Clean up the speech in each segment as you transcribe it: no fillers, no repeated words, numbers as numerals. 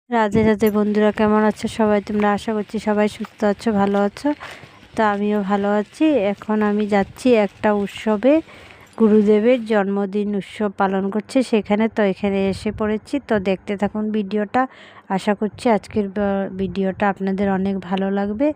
রাধে রাধে বন্ধুরা, কেমন আছো সবাই? তোমরা আশা করছি সবাই সুস্থ আছো, ভালো আছো। তো আমিও ভালো আছি। এখন আমি যাচ্ছি একটা উৎসবে, গুরুদেবের জন্মদিন উৎসব পালন করছে সেখানে। তো এখানে এসে পড়েছি, তো দেখতে থাকুন ভিডিওটা। আশা করছি আজকের ভিডিওটা আপনাদের অনেক ভালো লাগবে।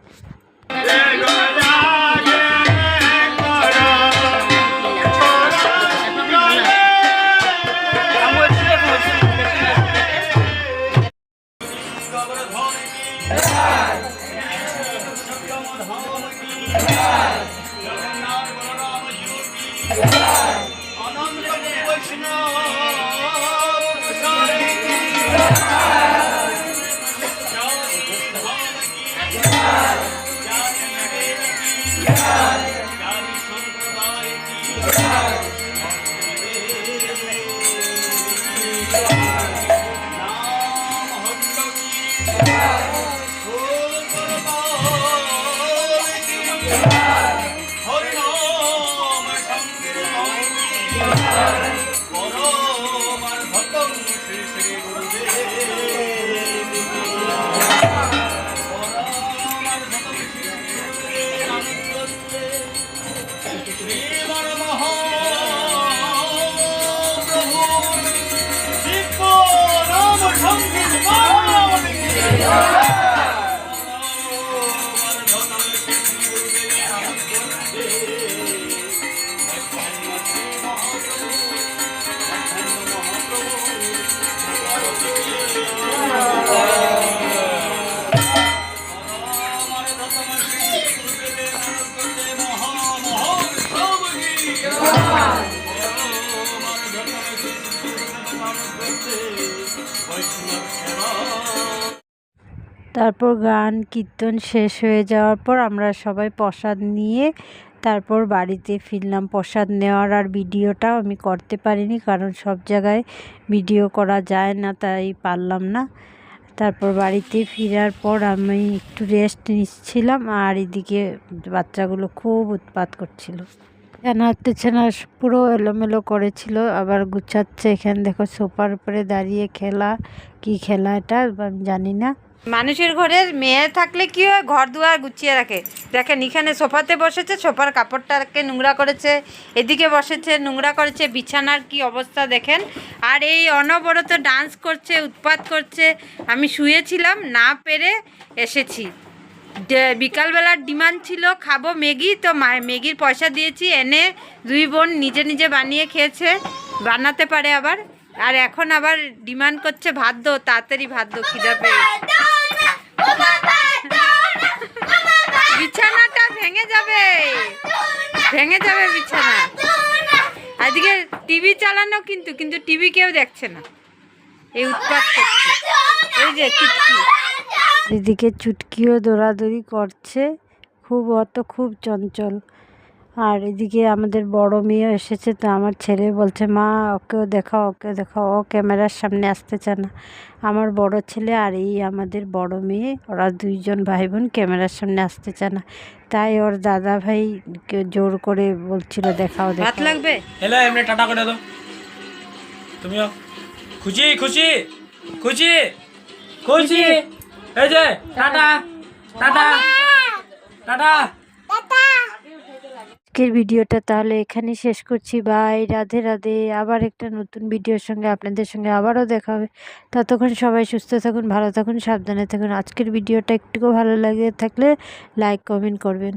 তারপর গান কীর্তন শেষ হয়ে যাওয়ার পর আমরা সবাই প্রসাদ নিয়ে তারপর বাড়িতে ফিরলাম। প্রসাদ নেওয়ার আর ভিডিওটাও আমি করতে পারিনি, কারণ সব জায়গায় ভিডিও করা যায় না, তাই পারলাম না। তারপর বাড়িতে ফেরার পর আমি একটু রেস্ট নিচ্ছিলাম, আর এদিকে বাচ্চাগুলো খুব উৎপাত করছিল। ছানা পুরো এলোমেলো করেছিল, আবার গুছাচ্ছে। এখানে দেখো সোফার উপরে দাঁড়িয়ে খেলা, কি খেলা এটা আমি জানি না। মানুষের ঘরের মেয়ে থাকলে কি হয়, ঘর দুয়ার গুছিয়ে রাখে। দেখেন এখানে সোফাতে বসেছে, সোফার কাপড়টাকে নোংরা করেছে, এদিকে বসেছে নোংরা করেছে, বিছানার কি অবস্থা দেখেন। আর এই অনবরত ডান্স করছে, উৎপাত করছে। আমি শুয়েছিলাম, না পেরে এসেছি। বিকালবেলার ডিমান্ড ছিল খাবো ম্যাগি, তো ম্যাগির পয়সা দিয়েছি, এনে দুই বোন নিজে নিজে বানিয়ে খেয়েছে, বানাতে পারে আবার। আর এখন আবার ডিমান্ড করছে ভাত দো, তাড়াতাড়ি ভাত দো, খিদা পেয়ে। বিছানাটা ভেঙে যাবে, ভেঙে যাবে বিছানা। আজকে টিভি চালানো, কিন্তু টিভি কেউ দেখছে না, এই উৎপাত করছে। এই যে চুটকি, এদিকে চুটকিও দৌড়াদৌড়ি করছে, খুব চঞ্চল। আর এদিকে আমাদের বড় মেয়ে এসেছে, তো আমার ছেলে বলছে মা ওকেও দেখাও, ও ক্যামেরার সামনে আসতে চায় না। আমার বড় ছেলে আর এই আমাদের বড় মেয়ে, ওরা দুইজন ভাই বোন ক্যামেরার সামনে আসতে চায় না, তাই ওর দাদা ভাই জোর করে বলছিল দেখাও। ভাত লাগবে? হ্যালো, এমনি টাটা করে দাও। তুমিও খুশি খুশি খুশি খুশি, এই যে টাটা টাটা টাটা। আজকের ভিডিওটা তাহলে এখানেই শেষ করছি। বাই, রাধে রাধে। আবার একটা নতুন ভিডিওর সঙ্গে আপনাদের সঙ্গে আবারও দেখা হবে। ততক্ষণ সবাই সুস্থ থাকুন, ভালো থাকুন, সাবধানে থাকুন। আজকের ভিডিওটা একটুকু ভালো লাগে থাকলে লাইক কমেন্ট করবেন।